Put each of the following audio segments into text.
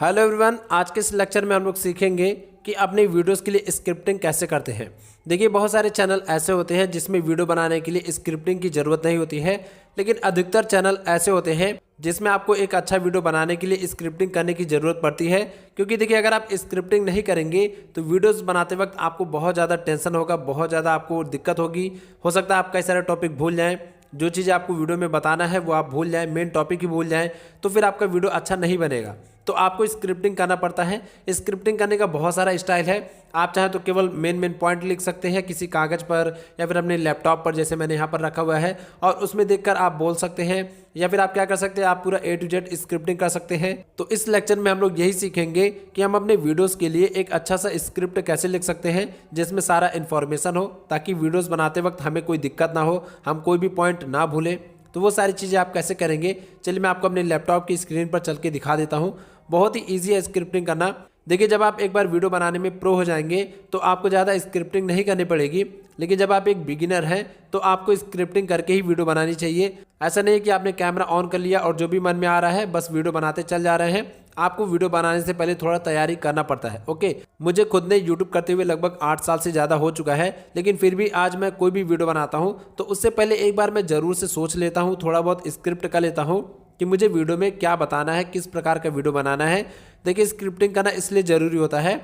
Hello everyone, आज के इस लेक्चर में हम लोग सीखेंगे कि अपनी वीडियोस के लिए स्क्रिप्टिंग कैसे करते हैं। देखिए, बहुत सारे चैनल ऐसे होते हैं जिसमें वीडियो बनाने के लिए स्क्रिप्टिंग की ज़रूरत नहीं होती है, लेकिन अधिकतर चैनल ऐसे होते हैं जिसमें आपको एक अच्छा वीडियो बनाने के लिए स्क्रिप्टिंग करने की ज़रूरत पड़ती है। क्योंकि देखिए, अगर आप स्क्रिप्टिंग नहीं करेंगे तो वीडियोस बनाते वक्त आपको बहुत ज़्यादा टेंशन होगा, बहुत ज़्यादा आपको दिक्कत होगी। हो सकता है आप कई सारे टॉपिक भूल जाएँ, जो चीज़ आपको वीडियो में बताना है वो आप भूल जाएं, मेन टॉपिक ही भूल जाएं, तो फिर आपका वीडियो अच्छा नहीं बनेगा। तो आपको स्क्रिप्टिंग करना पड़ता है। स्क्रिप्टिंग करने का बहुत सारा स्टाइल है। आप चाहें तो केवल मेन पॉइंट लिख सकते हैं किसी कागज़ पर या फिर अपने लैपटॉप पर, जैसे मैंने यहाँ पर रखा हुआ है, और उसमें देखकर आप बोल सकते हैं। या फिर आप क्या कर सकते हैं, आप पूरा A to Z स्क्रिप्टिंग कर सकते हैं। तो इस लेक्चर में हम लोग यही सीखेंगे कि हम अपने वीडियोस के लिए एक अच्छा सा स्क्रिप्ट कैसे लिख सकते हैं जिसमें सारा इन्फॉर्मेशन हो, ताकि वीडियोस बनाते वक्त हमें कोई दिक्कत ना हो, हम कोई भी पॉइंट ना भूलें। तो वो सारी चीज़ें आप कैसे करेंगे, चलिए मैं आपको अपने लैपटॉप की स्क्रीन पर चल के दिखा देता हूँ। बहुत ही ईजी है स्क्रिप्टिंग करना। देखिए, जब आप एक बार वीडियो बनाने में प्रो हो जाएंगे तो आपको ज़्यादा स्क्रिप्टिंग नहीं करनी पड़ेगी। लेकिन जब आप एक बिगिनर हैं तो आपको स्क्रिप्टिंग करके ही वीडियो बनानी चाहिए। ऐसा नहीं है कि आपने कैमरा ऑन कर लिया और जो भी मन में आ रहा है बस वीडियो बनाते चल जा रहे हैं। आपको वीडियो बनाने से पहले थोड़ा तैयारी करना पड़ता है। ओके, मुझे खुद ने यूट्यूब करते हुए लगभग 8 साल से ज़्यादा हो चुका है, लेकिन फिर भी आज मैं कोई भी वीडियो बनाता हूँ तो उससे पहले एक बार मैं ज़रूर से सोच लेता हूँ, थोड़ा बहुत स्क्रिप्ट कर लेता हूँ कि मुझे वीडियो में क्या बताना है, किस प्रकार का वीडियो बनाना है। देखिए, स्क्रिप्टिंग करना इसलिए ज़रूरी होता है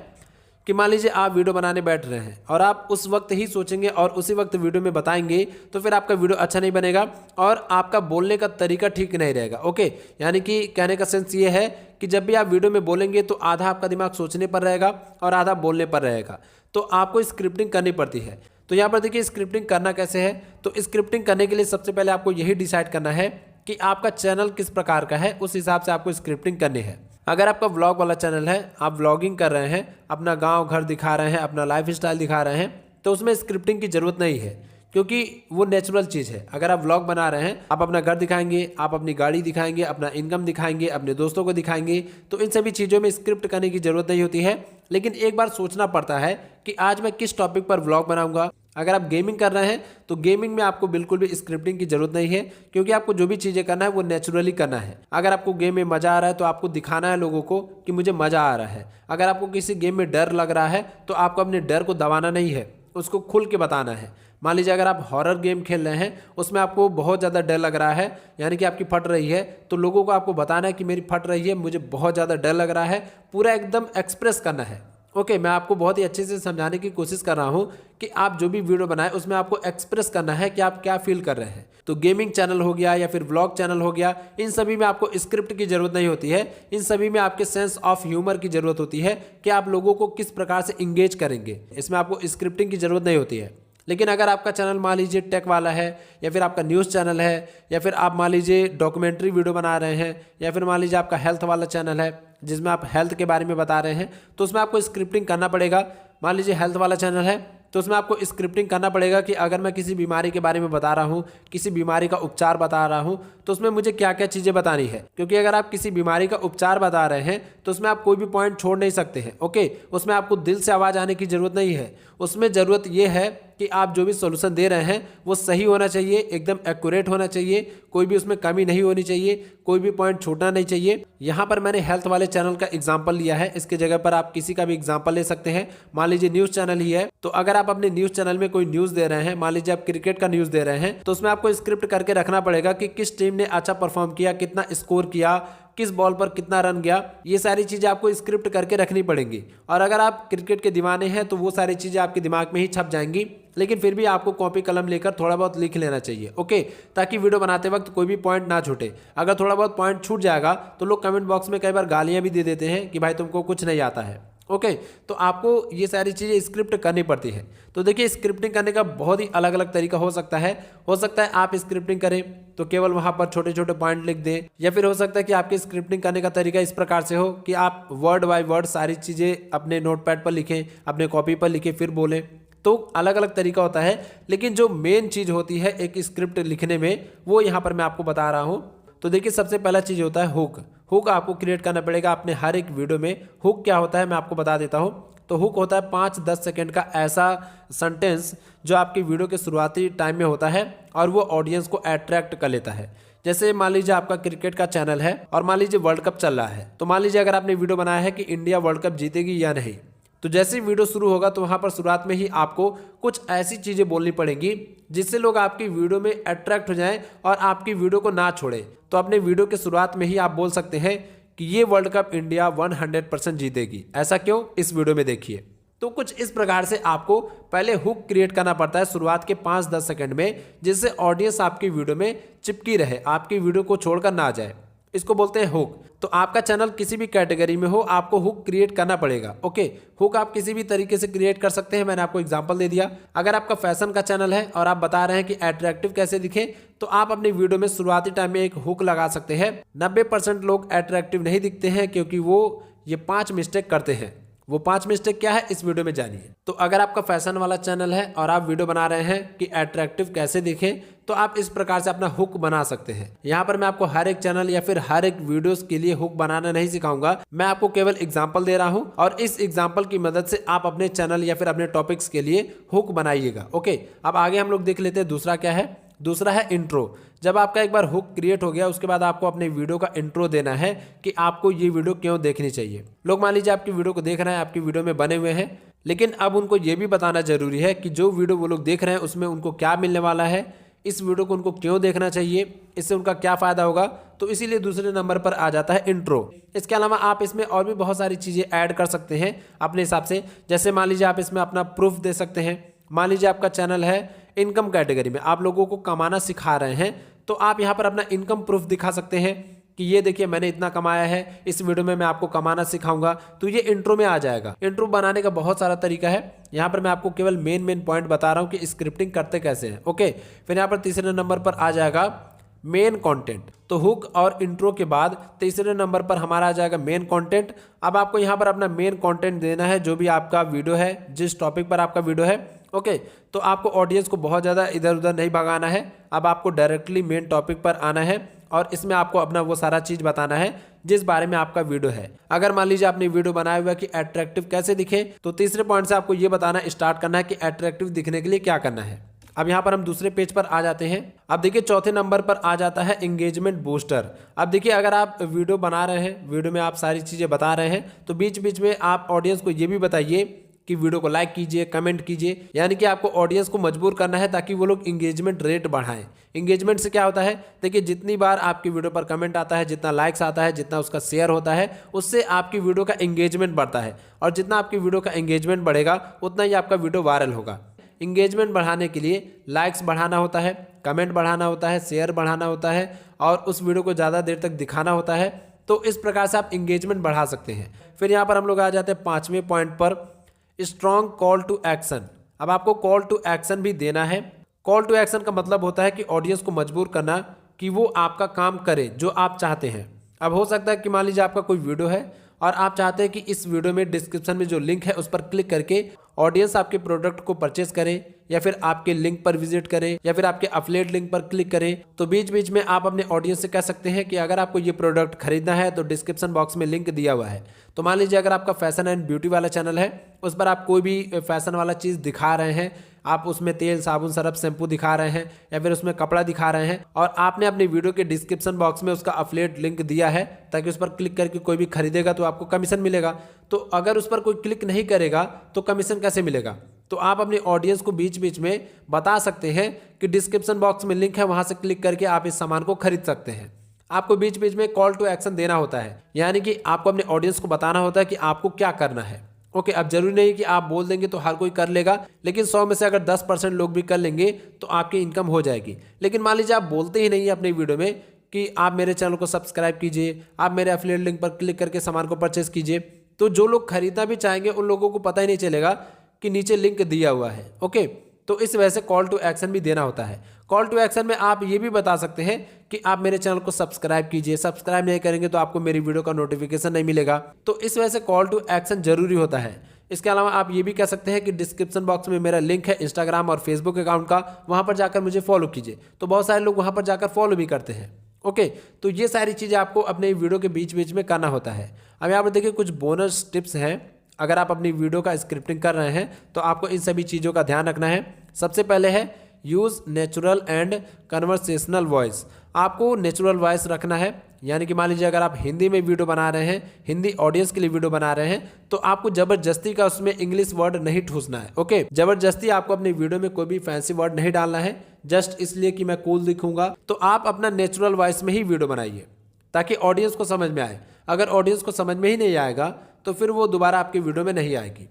कि मान लीजिए आप वीडियो बनाने बैठ रहे हैं और आप उस वक्त ही सोचेंगे और उसी वक्त वीडियो में बताएंगे तो फिर आपका वीडियो अच्छा नहीं बनेगा और आपका बोलने का तरीका ठीक नहीं रहेगा। ओके, यानी कि कहने का सेंस ये है कि जब भी आप वीडियो में बोलेंगे तो आधा आपका दिमाग सोचने पर रहेगा और आधा बोलने पर रहेगा। तो आपको स्क्रिप्टिंग करनी पड़ती है। तो यहाँ पर देखिए, स्क्रिप्टिंग करना कैसे है। तो स्क्रिप्टिंग करने के लिए सबसे पहले आपको यही डिसाइड करना है कि आपका चैनल किस प्रकार का है, उस हिसाब से आपको स्क्रिप्टिंग करनी है। अगर आपका व्लॉग वाला चैनल है, आप व्लॉगिंग कर रहे हैं, अपना गांव घर दिखा रहे हैं, अपना लाइफ स्टाइल दिखा रहे हैं, तो उसमें स्क्रिप्टिंग की ज़रूरत नहीं है, क्योंकि वो नेचुरल चीज़ है। अगर आप व्लॉग बना रहे हैं, आप अपना घर दिखाएंगे, आप अपनी गाड़ी दिखाएंगे, अपना इनकम दिखाएंगे, अपने दोस्तों को दिखाएंगे, तो इन सभी चीज़ों में स्क्रिप्ट करने की ज़रूरत नहीं होती है। लेकिन एक बार सोचना पड़ता है कि आज मैं किस टॉपिक पर व्लॉग बनाऊंगा। अगर आप गेमिंग कर रहे हैं तो गेमिंग में आपको बिल्कुल भी स्क्रिप्टिंग की जरूरत नहीं है, क्योंकि आपको जो भी चीज़ें करना है वो नेचुरली करना है। अगर आपको गेम में मज़ा आ रहा है तो आपको दिखाना है लोगों को कि मुझे मज़ा आ रहा है। अगर आपको किसी गेम में डर लग रहा है तो आपको अपने डर को दबाना नहीं है, उसको खुल के बताना है। मान लीजिए अगर आप हॉरर गेम खेल रहे हैं, उसमें आपको बहुत ज़्यादा डर लग रहा है, यानी कि आपकी फट रही है, तो लोगों को आपको बताना है कि मेरी फट रही है, मुझे बहुत ज़्यादा डर लग रहा है। पूरा एकदम एक्सप्रेस करना है। ओके, मैं आपको बहुत ही अच्छे से समझाने की कोशिश कर रहा हूं कि आप जो भी वीडियो बनाए उसमें आपको एक्सप्रेस करना है कि आप क्या फील कर रहे हैं। तो गेमिंग चैनल हो गया या फिर व्लॉग चैनल हो गया, इन सभी में आपको स्क्रिप्ट की जरूरत नहीं होती है। इन सभी में आपके सेंस ऑफ ह्यूमर की जरूरत होती है कि आप लोगों को किस प्रकार से इंगेज करेंगे। इसमें आपको स्क्रिप्टिंग की जरूरत नहीं होती है। लेकिन अगर आपका चैनल मान लीजिए टेक वाला है, या फिर आपका न्यूज़ चैनल है, या फिर आप मान लीजिए डॉक्यूमेंट्री वीडियो बना रहे हैं, या फिर मान लीजिए आपका हेल्थ वाला चैनल है जिसमें आप हेल्थ के बारे में बता रहे हैं, तो उसमें आपको स्क्रिप्टिंग करना पड़ेगा। मान लीजिए हेल्थ वाला चैनल है तो उसमें आपको स्क्रिप्टिंग करना पड़ेगा कि अगर मैं किसी बीमारी के बारे में बता रहा हूँ, किसी बीमारी का उपचार बता रहा हूँ, तो उसमें मुझे क्या क्या चीज़ें बतानी है। क्योंकि अगर आप किसी बीमारी का उपचार बता रहे हैं तो उसमें आप कोई भी पॉइंट छोड़ नहीं सकते हैं। ओके, उसमें आपको दिल से आवाज़ आने की ज़रूरत नहीं है। उसमें ज़रूरत यह है कि आप जो भी सोल्यूशन दे रहे हैं वो सही होना चाहिए, एकदम एक्यूरेट होना चाहिए, कोई भी उसमें कमी नहीं होनी चाहिए, कोई भी पॉइंट छूटना नहीं चाहिए। यहाँ पर मैंने हेल्थ वाले चैनल का एग्जांपल लिया है, इसके जगह पर आप किसी का भी एग्जांपल ले सकते हैं। मान लीजिए न्यूज़ चैनल ही है, तो अगर आप अपने न्यूज़ चैनल में कोई न्यूज़ दे रहे हैं, मान लीजिए आप क्रिकेट का न्यूज़ दे रहे हैं, तो उसमें आपको स्क्रिप्ट करके रखना पड़ेगा कि किस टीम ने अच्छा परफॉर्म किया, कितना स्कोर किया, किस बॉल पर कितना रन गया। ये सारी चीज़ें आपको स्क्रिप्ट करके रखनी पड़ेंगी। और अगर आप क्रिकेट के दीवाने हैं तो वो सारी चीज़ें आपके दिमाग में ही छप जाएंगी, लेकिन फिर भी आपको कॉपी कलम लेकर थोड़ा बहुत लिख लेना चाहिए। ओके, ताकि वीडियो बनाते वक्त कोई भी पॉइंट ना छूटे। अगर थोड़ा बहुत पॉइंट छूट जाएगा तो लोग कमेंट बॉक्स में कई बार गालियाँ भी दे देते हैं कि भाई तुमको कुछ नहीं आता है। ओके, तो आपको ये सारी चीज़ें स्क्रिप्ट करनी पड़ती है। तो देखिए, स्क्रिप्टिंग करने का बहुत ही अलग अलग तरीका हो सकता है। आप स्क्रिप्टिंग करें तो केवल वहाँ पर छोटे छोटे पॉइंट लिख दें, या फिर हो सकता है कि आपके स्क्रिप्टिंग करने का तरीका इस प्रकार से हो कि आप वर्ड बाय वर्ड सारी चीज़ें अपने नोटपैड पर लिखें, अपने कॉपी पर लिखें, फिर बोलें। तो अलग अलग तरीका होता है, लेकिन जो मेन चीज़ होती है एक स्क्रिप्ट लिखने में, वो यहाँ पर मैं आपको बता रहा हूँ। तो देखिए, सबसे पहला चीज़ होता है हुक। हुक आपको क्रिएट करना पड़ेगा अपने हर एक वीडियो में। हुक क्या होता है मैं आपको बता देता हूँ। तो हुक होता है 5-10 सेकंड का ऐसा सेंटेंस जो आपकी वीडियो के शुरुआती टाइम में होता है और वो ऑडियंस को अट्रैक्ट कर लेता है। जैसे मान लीजिए आपका क्रिकेट का चैनल है और मान लीजिए वर्ल्ड कप चल रहा है, तो मान लीजिए अगर आपने वीडियो बनाया है कि इंडिया वर्ल्ड कप जीतेगी या नहीं, तो जैसे ही वीडियो शुरू होगा तो वहां पर शुरुआत में ही आपको कुछ ऐसी चीजें बोलनी पड़ेंगी जिससे लोग आपकी वीडियो में अट्रैक्ट हो जाएं और आपकी वीडियो को ना छोड़ें। तो अपने वीडियो के शुरुआत में ही आप बोल सकते हैं कि ये वर्ल्ड कप इंडिया 100% जीतेगी। ऐसा क्यों, इस वीडियो में देखिए। तो कुछ इस प्रकार से आपको पहले हुक क्रिएट करना पड़ता है शुरुआत के 5-10 सेकंड में, जिससे ऑडियंस आपकी वीडियो में चिपकी रहे, आपकी वीडियो को छोड़कर ना जाए। इसको बोलते हैं हुक। तो आपका चैनल किसी भी कैटेगरी में हो, आपको हुक क्रिएट करना पड़ेगा। ओके, हुक आप किसी भी तरीके से क्रिएट कर सकते हैं, मैंने आपको एग्जांपल दे दिया। अगर आपका फैशन का चैनल है और आप बता रहे हैं कि अट्रैक्टिव कैसे दिखे, तो आप अपनी वीडियो में शुरुआती टाइम में एक हुक लगा सकते हैं। 90% लोग अट्रैक्टिव नहीं दिखते हैं क्योंकि वो ये 5 मिस्टेक करते हैं। वो 5 मिस्टेक क्या है, इस वीडियो में जानिए। तो अगर आपका फैशन वाला चैनल है और आप वीडियो बना रहे हैं कि अट्रैक्टिव कैसे दिखे, तो आप इस प्रकार से अपना हुक बना सकते हैं। यहाँ पर मैं आपको हर एक चैनल या फिर हर एक वीडियोस के लिए हुक बनाना नहीं सिखाऊंगा, मैं आपको केवल एग्जांपल दे रहा हूँ और इस एग्जांपल की मदद से आप अपने चैनल या फिर अपने टॉपिक्स के लिए हुक बनाइएगा। ओके, अब आगे हम लोग देख लेते हैं दूसरा क्या है। दूसरा है इंट्रो। जब आपका एक बार हुक क्रिएट हो गया, उसके बाद आपको अपने वीडियो का इंट्रो देना है कि आपको ये वीडियो क्यों देखनी चाहिए। लोग मान लीजिए आपकी वीडियो को देख रहे हैं, आपकी वीडियो में बने हुए हैं, लेकिन अब उनको ये भी बताना जरूरी है कि जो वीडियो वो लोग देख रहे हैं उसमें उनको क्या मिलने वाला है, इस वीडियो को उनको क्यों देखना चाहिए, इससे उनका क्या फायदा होगा। तो इसीलिए दूसरे नंबर पर आ जाता है इंट्रो। इसके अलावा आप इसमें और भी बहुत सारी चीजें ऐड कर सकते हैं अपने हिसाब से। जैसे मान लीजिए आप इसमें अपना प्रूफ दे सकते हैं। मान लीजिए आपका चैनल है इनकम कैटेगरी में, आप लोगों को कमाना सिखा रहे हैं, तो आप यहाँ पर अपना इनकम प्रूफ दिखा सकते हैं कि ये देखिए मैंने इतना कमाया है, इस वीडियो में मैं आपको कमाना सिखाऊंगा। तो ये इंट्रो में आ जाएगा। इंट्रो बनाने का बहुत सारा तरीका है, यहाँ पर मैं आपको केवल मेन पॉइंट बता रहा हूँ कि स्क्रिप्टिंग करते कैसे हैं। ओके, फिर यहाँ पर तीसरे नंबर पर आ जाएगा मेन कंटेंट। तो हुक और इंट्रो के बाद तीसरे नंबर पर हमारा आ जाएगा मेन कंटेंट। अब आपको यहाँ पर अपना मेन कंटेंट देना है, जो भी आपका वीडियो है, जिस टॉपिक पर आपका वीडियो है। ओके, तो आपको ऑडियंस को बहुत ज़्यादा इधर उधर नहीं भगाना है, अब आपको डायरेक्टली मेन टॉपिक पर आना है और इसमें आपको अपना वो सारा चीज़ बताना है जिस बारे में आपका वीडियो है। अगर मान लीजिए आपने वीडियो बनाया हुआ है कि अट्रैक्टिव कैसे दिखे, तो तीसरे पॉइंट से आपको ये बताना स्टार्ट करना है कि अट्रैक्टिव दिखने के लिए क्या करना है। अब यहाँ पर हम दूसरे पेज पर आ जाते हैं। अब देखिए चौथे नंबर पर आ जाता है एंगेजमेंट बूस्टर। अब देखिए अगर आप वीडियो बना रहे हैं, वीडियो में आप सारी चीज़ें बता रहे हैं, तो बीच बीच में आप ऑडियंस को ये भी बताइए कि वीडियो को लाइक कीजिए, कमेंट कीजिए, यानी कि आपको ऑडियंस को मजबूर करना है ताकि वो लोग इंगेजमेंट रेट बढ़ाएं। इंगेजमेंट से क्या होता है, देखिए जितनी बार आपकी वीडियो पर कमेंट आता है, जितना लाइक्स आता है, जितना उसका शेयर होता है, उससे आपकी वीडियो का एंगेजमेंट बढ़ता है और जितना आपकी वीडियो का एंगेजमेंट बढ़ेगा उतना ही आपका वीडियो वायरल होगा। इंगेजमेंट बढ़ाने के लिए लाइक्स बढ़ाना होता है, कमेंट बढ़ाना होता है, शेयर बढ़ाना होता है और उस वीडियो को ज़्यादा देर तक दिखाना होता है। तो इस प्रकार से आप इंगेजमेंट बढ़ा सकते हैं। फिर यहाँ पर हम लोग आ जाते हैं 5वें पॉइंट पर, स्ट्रॉन्ग कॉल टू एक्शन। अब आपको कॉल टू एक्शन भी देना है। कॉल टू एक्शन का मतलब होता है कि ऑडियंस को मजबूर करना कि वो आपका काम करे जो आप चाहते हैं। अब हो सकता है कि मान लीजिए आपका कोई वीडियो है और आप चाहते हैं कि इस वीडियो में डिस्क्रिप्शन में जो लिंक है उस पर क्लिक करके ऑडियंस आपके प्रोडक्ट को परचेस करे या फिर आपके लिंक पर विजिट करे या फिर आपके अफिलिएट लिंक पर क्लिक करे। तो बीच बीच में आप अपने ऑडियंस से कह सकते हैं कि अगर आपको ये प्रोडक्ट खरीदना है तो डिस्क्रिप्शन बॉक्स में लिंक दिया हुआ है। तो मान लीजिए अगर आपका फैशन एंड ब्यूटी वाला चैनल है, उस पर आप कोई भी फैशन वाला चीज़ दिखा रहे हैं, आप उसमें तेल, साबुन, सरफ, शैम्पू दिखा रहे हैं या फिर उसमें कपड़ा दिखा रहे हैं और आपने अपनी वीडियो के डिस्क्रिप्शन बॉक्स में उसका अफिलिएट लिंक दिया है ताकि उस पर क्लिक करके कोई भी खरीदेगा तो आपको कमीशन मिलेगा। तो अगर उस पर कोई क्लिक नहीं करेगा तो कमीशन कैसे मिलेगा? तो आप अपनी ऑडियंस को बीच बीच में बता सकते हैं कि डिस्क्रिप्शन बॉक्स में लिंक है, वहां से क्लिक करके आप इस सामान को खरीद सकते हैं। आपको बीच बीच में कॉल टू एक्शन देना होता है, यानी कि आपको अपने ऑडियंस को बताना होता है कि आपको क्या करना है। ओके, अब जरूरी नहीं कि आप बोल देंगे तो हर कोई कर लेगा, लेकिन 100 में से अगर 10% लोग भी कर लेंगे तो आपकी इनकम हो जाएगी। लेकिन मान लीजिए आप बोलते ही नहीं है अपनी वीडियो में कि आप मेरे चैनल को सब्सक्राइब कीजिए, आप मेरे एफिलिएट लिंक पर क्लिक करके सामान को परचेस कीजिए, तो जो लोग खरीदना भी चाहेंगे उन लोगों को पता ही नहीं चलेगा कि नीचे लिंक दिया हुआ है। ओके, तो इस वजह से कॉल टू एक्शन भी देना होता है। कॉल टू एक्शन में आप ये भी बता सकते हैं कि आप मेरे चैनल को सब्सक्राइब कीजिए, सब्सक्राइब नहीं करेंगे तो आपको मेरी वीडियो का नोटिफिकेशन नहीं मिलेगा। तो इस वजह से कॉल टू एक्शन जरूरी होता है। इसके अलावा आप ये भी कह सकते हैं कि डिस्क्रिप्शन बॉक्स में मेरा लिंक है इंस्टाग्राम और फेसबुक अकाउंट का, वहां पर जाकर मुझे फॉलो कीजिए। तो बहुत सारे लोग वहां पर जाकर फॉलो भी करते हैं। ओके, तो ये सारी चीज़ें आपको अपने वीडियो के बीच बीच में करना होता है। अब यहाँ पर देखिए कुछ बोनस टिप्स हैं। अगर आप अपनी वीडियो का स्क्रिप्टिंग कर रहे हैं तो आपको इन सभी चीज़ों का ध्यान रखना है। सबसे पहले है use natural and conversational voice. आपको नेचुरल वॉइस रखना है, यानी कि मान लीजिए अगर आप हिंदी में वीडियो बना रहे हैं, हिंदी ऑडियंस के लिए वीडियो बना रहे हैं, तो आपको जबरदस्ती का उसमें इंग्लिश वर्ड नहीं ठूसना है। ओके, जबरदस्ती आपको अपनी वीडियो में कोई भी फैंसी वर्ड नहीं डालना है, जस्ट इसलिए कि मैं कूल दिखूंगा। तो आप अपना नेचुरल वॉइस में ही वीडियो बनाइए ताकि ऑडियंस को समझ में आए। अगर ऑडियंस को समझ में ही नहीं आएगा तो फिर वो दोबारा आपकी वीडियो में नहीं आएगी।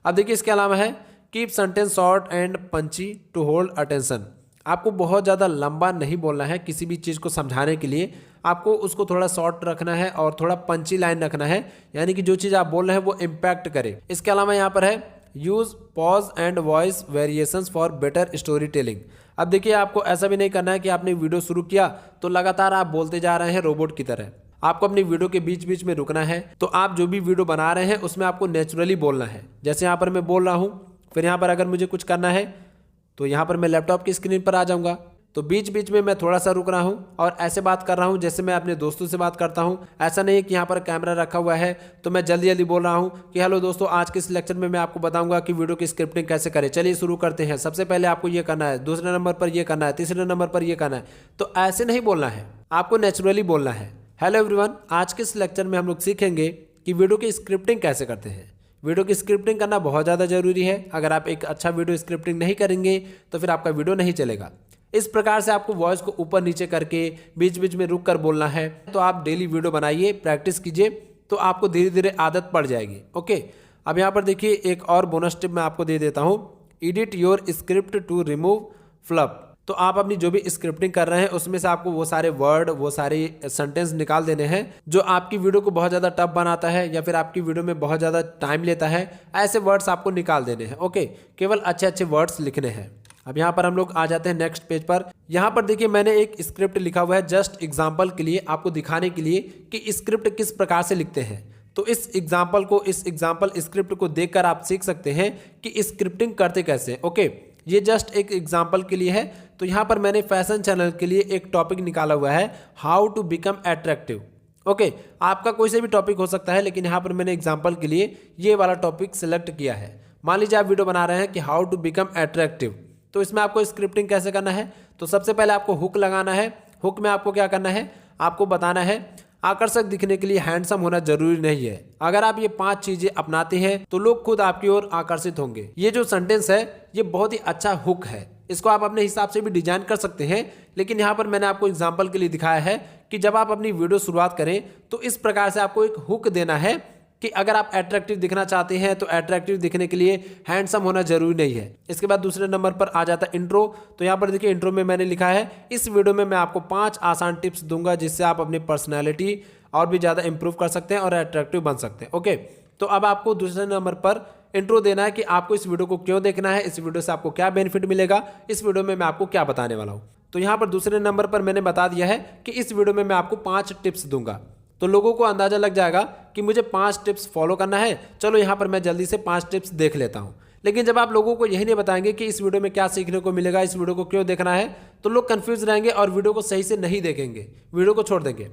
अब देखिए इसके अलावा है keep sentence short and punchy to hold attention. आपको बहुत ज़्यादा लंबा नहीं बोलना है किसी भी चीज़ को समझाने के लिए, आपको उसको थोड़ा शॉर्ट रखना है और थोड़ा पंची लाइन रखना है, यानी कि जो चीज़ आप बोल रहे हैं वो इम्पैक्ट करे। इसके अलावा यहाँ पर है use pause and voice variations for better story telling. अब देखिए आपको ऐसा भी नहीं करना है कि आपने वीडियो शुरू किया तो लगातार आप बोलते जा रहे हैं रोबोट की तरह। आपको अपनी वीडियो के बीच बीच में रुकना है। तो आप जो भी वीडियो बना रहे हैं उसमें आपको नेचुरली बोलना है। जैसे यहाँ पर मैं बोल रहा हूँ, फिर यहाँ पर अगर मुझे कुछ करना है तो यहाँ पर मैं लैपटॉप की स्क्रीन पर आ जाऊँगा, तो बीच बीच में मैं थोड़ा सा रुक रहा हूँ और ऐसे बात कर रहा हूँ जैसे मैं अपने दोस्तों से बात करता हूँ। ऐसा नहीं है कि यहाँ पर कैमरा रखा हुआ है तो मैं जल्दी जल्दी बोल रहा हूँ कि हेलो दोस्तों, आज के इस लेक्चर में मैं आपको बताऊंगा कि वीडियो की स्क्रिप्टिंग कैसे करें। चलिए शुरू करते हैं। सबसे पहले आपको ये करना है, दूसरे नंबर पर ये करना है, तीसरे नंबर पर ये करना है। तो ऐसे नहीं बोलना है, आपको नेचुरली बोलना है। हेलो एवरीवन, आज के इस लेक्चर में हम लोग सीखेंगे कि वीडियो की स्क्रिप्टिंग कैसे करते हैं। वीडियो की स्क्रिप्टिंग करना बहुत ज़्यादा जरूरी है। अगर आप एक अच्छा वीडियो स्क्रिप्टिंग नहीं करेंगे तो फिर आपका वीडियो नहीं चलेगा। इस प्रकार से आपको वॉइस को ऊपर नीचे करके बीच बीच में रुक कर बोलना है। तो आप डेली वीडियो बनाइए, प्रैक्टिस कीजिए, तो आपको धीरे धीरे आदत पड़ जाएगी। ओके, अब यहाँ पर देखिए एक और बोनस टिप मैं आपको दे देता हूँ, edit your script to remove fluff. तो आप अपनी जो भी स्क्रिप्टिंग कर रहे हैं उसमें से आपको वो सारे वर्ड, वो सारे सेंटेंस निकाल देने हैं जो आपकी वीडियो को बहुत ज़्यादा टफ बनाता है या फिर आपकी वीडियो में बहुत ज़्यादा टाइम लेता है। ऐसे वर्ड्स आपको निकाल देने हैं। ओके, केवल अच्छे अच्छे वर्ड्स लिखने हैं। अब यहाँ पर हम लोग आ जाते हैं नेक्स्ट पेज पर। यहाँ पर देखिए मैंने एक स्क्रिप्ट लिखा हुआ है जस्ट एग्जाम्पल के लिए, आपको दिखाने के लिए कि स्क्रिप्ट किस प्रकार से लिखते हैं। तो इस एग्जाम्पल स्क्रिप्ट को देखकर आप सीख सकते हैं कि स्क्रिप्टिंग करते कैसे। ओके, ये जस्ट एक एग्जाम्पल के लिए है। तो यहाँ पर मैंने फैशन चैनल के लिए एक टॉपिक निकाला हुआ है, how to become attractive. Okay, आपका कोई से भी टॉपिक हो सकता है, लेकिन यहाँ पर मैंने एग्जाम्पल के लिए ये वाला टॉपिक सिलेक्ट किया है। मान लीजिए आप वीडियो बना रहे हैं कि हाउ टू बिकम अट्रैक्टिव, तो इसमें आपको स्क्रिप्टिंग कैसे करना है। तो सबसे पहले आपको हुक लगाना है। हुक में आपको क्या करना है, आपको बताना है आकर्षक दिखने के लिए हैंडसम होना जरूरी नहीं है। अगर आप ये 5 चीजें अपनाते हैं तो लोग खुद आपकी ओर आकर्षित होंगे। ये जो सेंटेंस है ये बहुत ही अच्छा हुक है, इसको आप अपने हिसाब से भी डिजाइन कर सकते हैं, लेकिन यहाँ पर मैंने आपको एग्जाम्पल के लिए दिखाया है कि जब आप अपनी वीडियो शुरुआत करें तो इस प्रकार से आपको एक हुक देना है कि अगर आप अट्रैक्टिव दिखना चाहते हैं तो अट्रैक्टिव दिखने के लिए हैंडसम होना जरूरी नहीं है। इसके बाद दूसरे नंबर पर आ जाता है इंट्रो। तो यहाँ पर देखिए इंट्रो में मैंने लिखा है, इस वीडियो में मैं आपको 5 आसान टिप्स दूंगा जिससे आप अपनी पर्सनैलिटी और भी ज़्यादा इंप्रूव कर सकते हैं और अट्रैक्टिव बन सकते हैं। ओके, तो अब आपको दूसरे नंबर पर इंट्रो देना है कि आपको इस वीडियो को क्यों देखना है, इस वीडियो से आपको क्या बेनिफिट मिलेगा, इस वीडियो में मैं आपको क्या बताने वाला हूँ। तो यहाँ पर दूसरे नंबर पर मैंने बता दिया है कि इस वीडियो में मैं आपको 5 टिप्स दूंगा। तो लोगों को अंदाजा लग जाएगा कि मुझे 5 टिप्स फॉलो करना है, चलो यहाँ पर मैं जल्दी से 5 टिप्स देख लेता हूँ। लेकिन जब आप लोगों को यही नहीं बताएंगे कि इस वीडियो में क्या सीखने को मिलेगा, इस वीडियो को क्यों देखना है, तो लोग कंफ्यूज रहेंगे और वीडियो को सही से नहीं देखेंगे, वीडियो को छोड़ देंगे।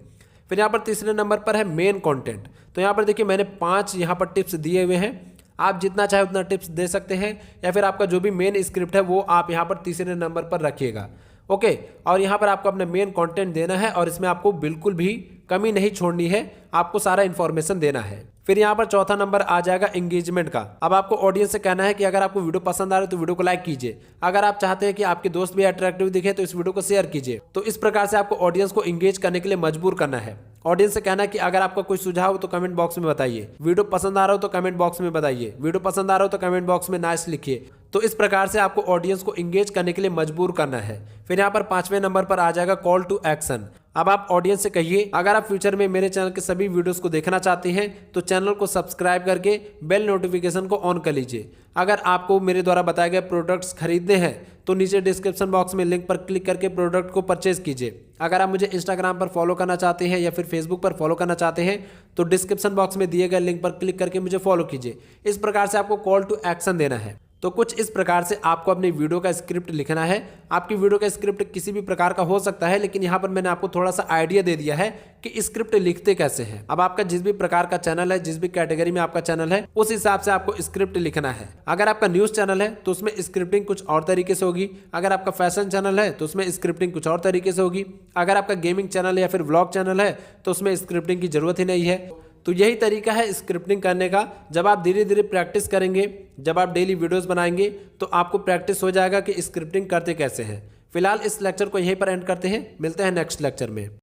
फिर यहाँ पर तीसरे नंबर पर है मेन कंटेंट। तो यहाँ पर देखिए मैंने 5 यहाँ पर टिप्स दिए हुए हैं, आप जितना चाहे उतना टिप्स दे सकते हैं, या फिर आपका जो भी मेन स्क्रिप्ट है वो आप यहाँ पर तीसरे नंबर पर रखिएगा। ओके, और यहाँ पर आपको अपना मेन कंटेंट देना है और इसमें आपको बिल्कुल भी कमी नहीं छोड़नी है, आपको सारा इन्फॉर्मेशन देना है। फिर यहाँ पर चौथा नंबर आ जाएगा एंगेजमेंट का। अब आपको ऑडियंस से कहना है कि अगर आपको वीडियो पसंद आ रहा है तो वीडियो को लाइक कीजिए, अगर आप चाहते हैं कि आपके दोस्त भी अट्रैक्टिव दिखे तो इस वीडियो को शेयर कीजिए। तो इस प्रकार से आपको ऑडियंस को एंगेज करने के लिए मजबूर करना है। ऑडियंस से कहना है कि अगर आपका कोई सुझाव हो तो कमेंट बॉक्स में बताइए, वीडियो पसंद आ रहा हो तो कमेंट बॉक्स में बताइए, वीडियो पसंद आ रहा हो तो कमेंट बॉक्स में नाइस लिखिए। तो इस प्रकार से आपको ऑडियंस को एंगेज करने के लिए मजबूर करना है। फिर यहाँ पर 5वें नंबर पर आ जाएगा कॉल टू एक्शन। अब आप ऑडियंस से कहिए, अगर आप फ्यूचर में मेरे चैनल के सभी वीडियोस को देखना चाहते हैं तो चैनल को सब्सक्राइब करके बेल नोटिफिकेशन को ऑन कर लीजिए। अगर आपको मेरे द्वारा बताए गए प्रोडक्ट्स खरीदने हैं तो नीचे डिस्क्रिप्शन बॉक्स में लिंक पर क्लिक करके प्रोडक्ट को परचेज कीजिए। अगर आप मुझे इंस्टाग्राम पर फॉलो करना चाहते हैं या फिर फेसबुक पर फॉलो करना चाहते हैं तो डिस्क्रिप्शन बॉक्स में दिए गए लिंक पर क्लिक करके मुझे फॉलो कीजिए। इस प्रकार से आपको कॉल टू एक्शन देना है। तो कुछ इस प्रकार से आपको अपनी वीडियो का स्क्रिप्ट लिखना है। आपकी वीडियो का स्क्रिप्ट किसी भी प्रकार का हो सकता है, लेकिन यहाँ पर मैंने आपको थोड़ा सा आइडिया दे दिया है कि स्क्रिप्ट लिखते कैसे हैं। अब आपका जिस भी प्रकार का चैनल है, जिस भी कैटेगरी में आपका चैनल है, उस हिसाब से आपको स्क्रिप्ट लिखना है। अगर आपका न्यूज़ चैनल है तो उसमें स्क्रिप्टिंग कुछ और तरीके से होगी। अगर आपका फैशन चैनल है तो उसमें स्क्रिप्टिंग कुछ और तरीके से होगी। अगर आपका गेमिंग चैनल या फिर व्लॉग चैनल है तो उसमें स्क्रिप्टिंग की जरूरत ही नहीं है। तो यही तरीका है स्क्रिप्टिंग करने का। जब आप धीरे धीरे प्रैक्टिस करेंगे, जब आप डेली वीडियोस बनाएंगे, तो आपको प्रैक्टिस हो जाएगा कि स्क्रिप्टिंग करते कैसे हैं। फिलहाल इस लेक्चर को यहीं पर एंड करते हैं, मिलते हैं नेक्स्ट लेक्चर में।